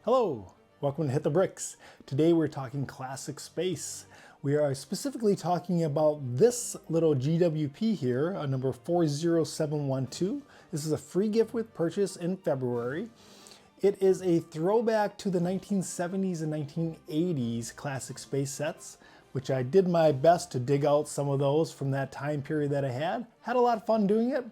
Hello, welcome to Hit the Bricks. Today we're talking classic space. We are specifically talking about this little GWP here, number 40712. This is a free gift with purchase in February. It is a throwback to the 1970s and 1980s classic space sets, which I did my best to dig out some of those from that time period that I had. Had a lot of fun doing it.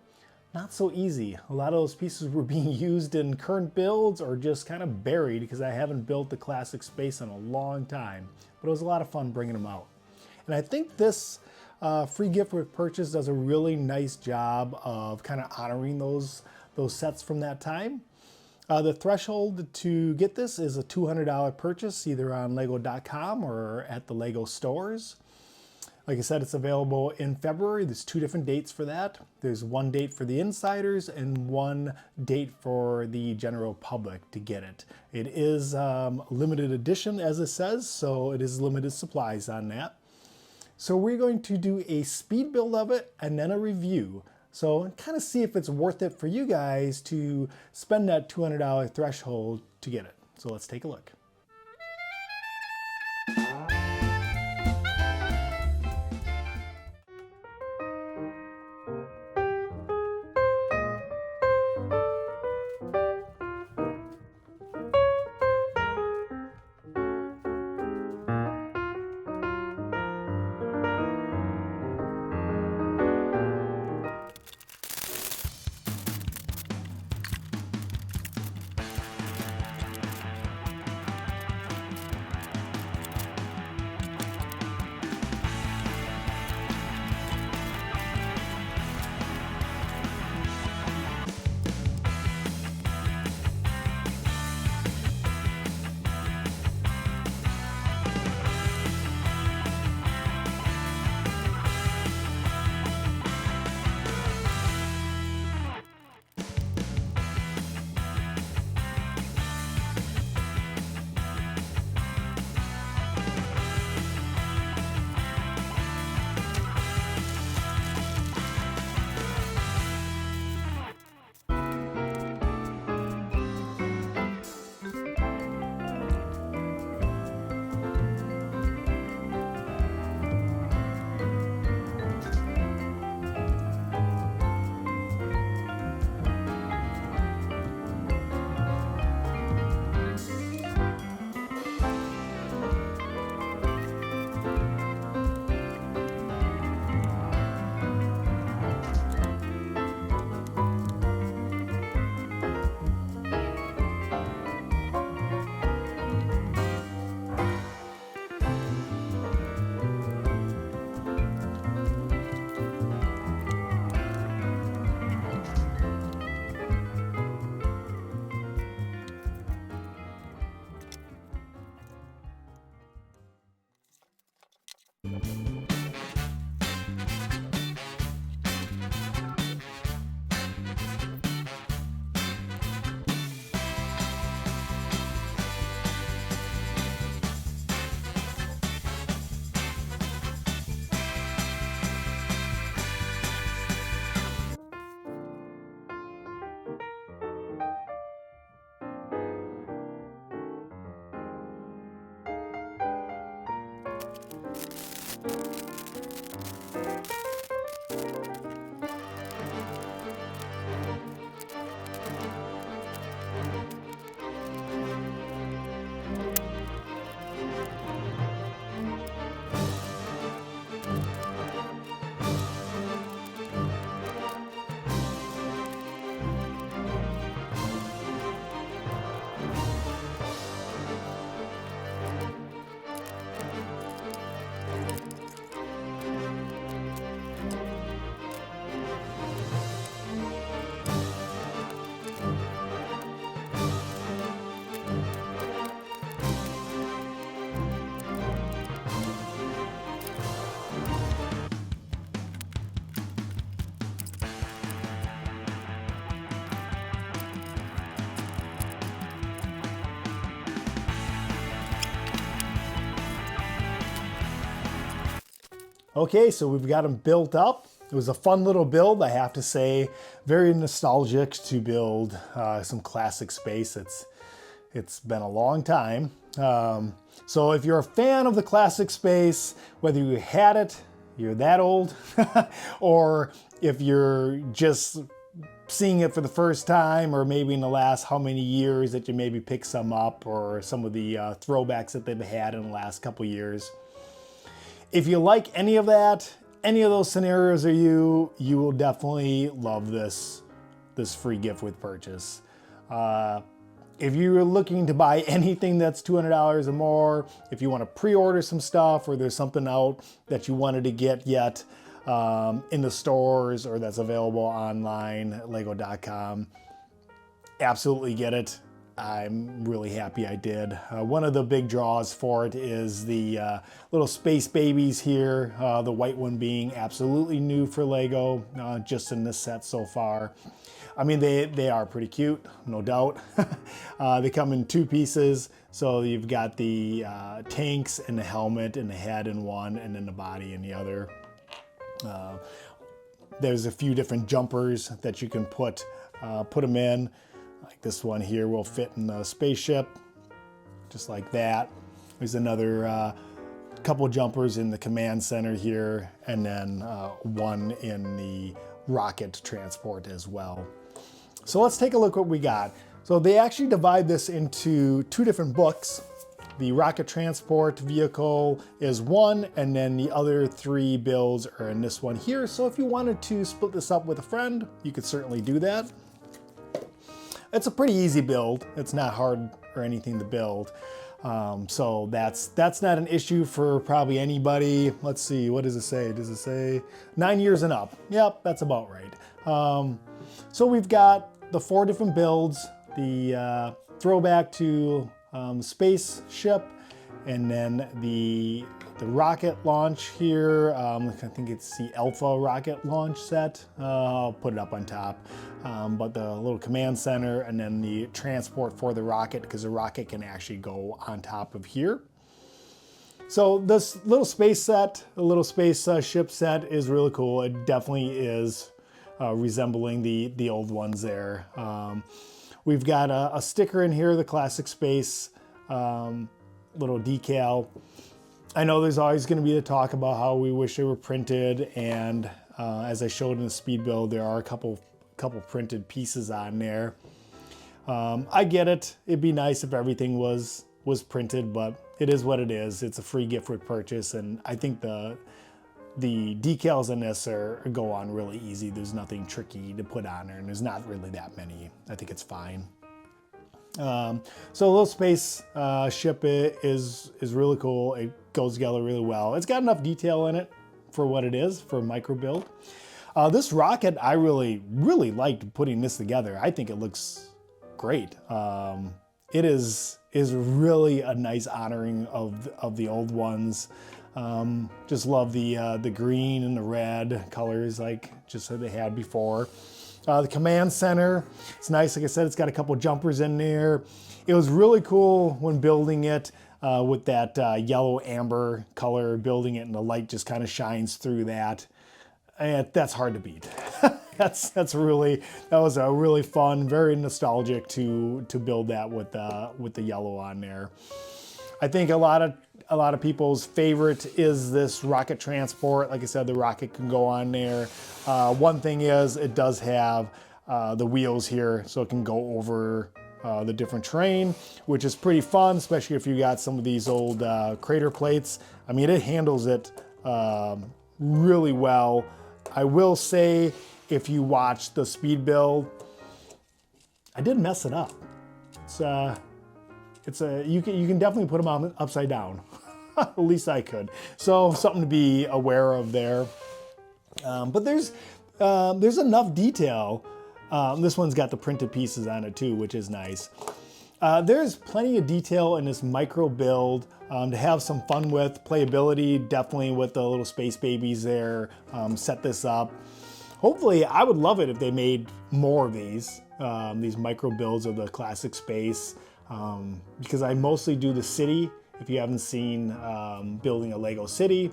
Not so easy. A lot of those pieces were being used in current builds or just kind of buried because I haven't built the classic space in a long time. But it was a lot of fun bringing them out. And I think this free gift with purchase does a really nice job of kind of honoring those sets from that time. The threshold to get this is a $200 purchase either on lego.com or at the Lego stores. Like I said, it's available in February. There's two different dates for that. There's one date for the insiders and one date for the general public to get it. It is limited edition, as it says, so it is limited supplies on that. So we're going to do a speed build of it and then a review. So kind of see if it's worth it for you guys to spend that $200 threshold to get it. So let's take a look. Okay, so we've got them built up. It was a fun little build, I have to say. Very nostalgic to build some classic space. It's been a long time. So if you're a fan of the classic space, whether you had it, you're that old, or if you're just seeing it for the first time, or maybe in the last how many years that you maybe pick some up, or some of the throwbacks that they've had in the last couple years. If you like any of that, any of those scenarios, you will definitely love this free gift with purchase. If you're looking to buy anything that's $200 or more, if you want to pre-order some stuff, or there's something out that you wanted to get yet in the stores, or that's available online at lego.com, absolutely get it. I'm really happy I did. One of the big draws for it is the little space babies here, the white one being absolutely new for Lego, just in this set so far. I mean, they are pretty cute, no doubt. They come in 2 pieces. So you've got the tanks and the helmet and the head in one, and then the body in the other. There's a few different jumpers that you can put them in. Like this one here will fit in the spaceship, just like that. There's another couple jumpers in the command center here, and then one in the rocket transport as well. So let's take a look what we got. So they actually divide this into 2 different books. The rocket transport vehicle is one, and then the other 3 builds are in this one here. So if you wanted to split this up with a friend, you could certainly do that. It's a pretty easy build. It's not hard or anything to build. So that's not an issue for probably anybody. Let's see, what does it say? Does it say 9 years and up? Yep, that's about right. So we've got the 4 different builds, the throwback to spaceship, and then the rocket launch here. I think it's the Alpha rocket launch set. I'll put it up on top. But the little command center, and then the transport for the rocket, because the rocket can actually go on top of here. So this little space set, a little space ship set is really cool. It definitely is resembling the old ones there. We've got a sticker in here, the classic space little decal. I know there's always going to be the talk about how we wish they were printed, and as I showed in the speed build, there are a couple printed pieces on there. I get it. It'd be nice if everything was printed, but it is what it is. It's a free gift with purchase, and I think the decals in this go on really easy. There's nothing tricky to put on there, and there's not really that many. I think it's fine. So a little space ship is really cool. It goes together really well. It's got enough detail in it for what it is, for a micro build. This rocket, I really liked putting this together. I think it looks great. It is really a nice honoring of the old ones. Just love the green and the red colors, like just like they had before. The command center, it's nice. Like I said, it's got a couple jumpers in there. It was really cool when building it with that yellow amber color, building it, and the light just kind of shines through that. And that's hard to beat. that was a really fun, very nostalgic to build that with the yellow on there. I think a lot of people's favorite is this rocket transport. Like I said, the rocket can go on there. One thing is it does have the wheels here, so it can go over the different terrain, which is pretty fun, especially if you got some of these old crater plates. I mean, it handles it really well. I will say, if you watch the speed build, I did mess it up. You can definitely put them on upside down. At least I could. So something to be aware of there. But there's enough detail. This one's got the printed pieces on it too, which is nice. There's plenty of detail in this micro build to have some fun with. Playability, definitely with the little space babies there. Set this up. Hopefully, I would love it if they made more of these micro builds of the classic space, because I mostly do the city. If you haven't seen building a Lego city.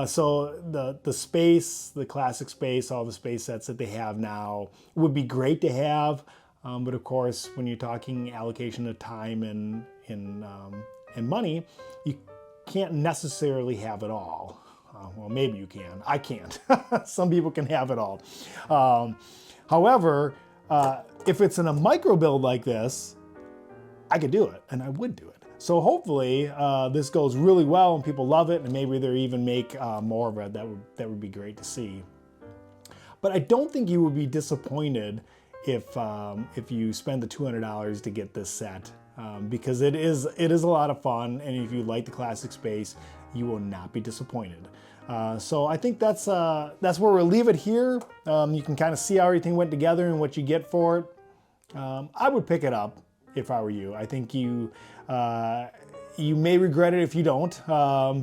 So the space, the classic space, all the space sets that they have now would be great to have. But of course, when you're talking allocation of time and money, you can't necessarily have it all. Well, maybe you can. I can't. Some people can have it all. However, if it's in a micro build like this, I could do it, and I would do it. So hopefully this goes really well and people love it, and maybe they'll even make more of it. That would be great to see. But I don't think you would be disappointed if you spend the $200 to get this set, because it is a lot of fun, and if you like the classic space, you will not be disappointed. So I think that's where we'll leave it here. You can kind of see how everything went together and what you get for it. I would pick it up if I were you. I think you may regret it if you don't,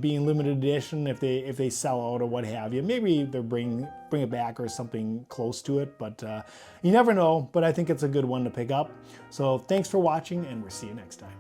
being limited edition, if they sell out or what have you. Maybe they'll bring it back or something close to it, but you never know. But I think it's a good one to pick up. So thanks for watching, and we'll see you next time.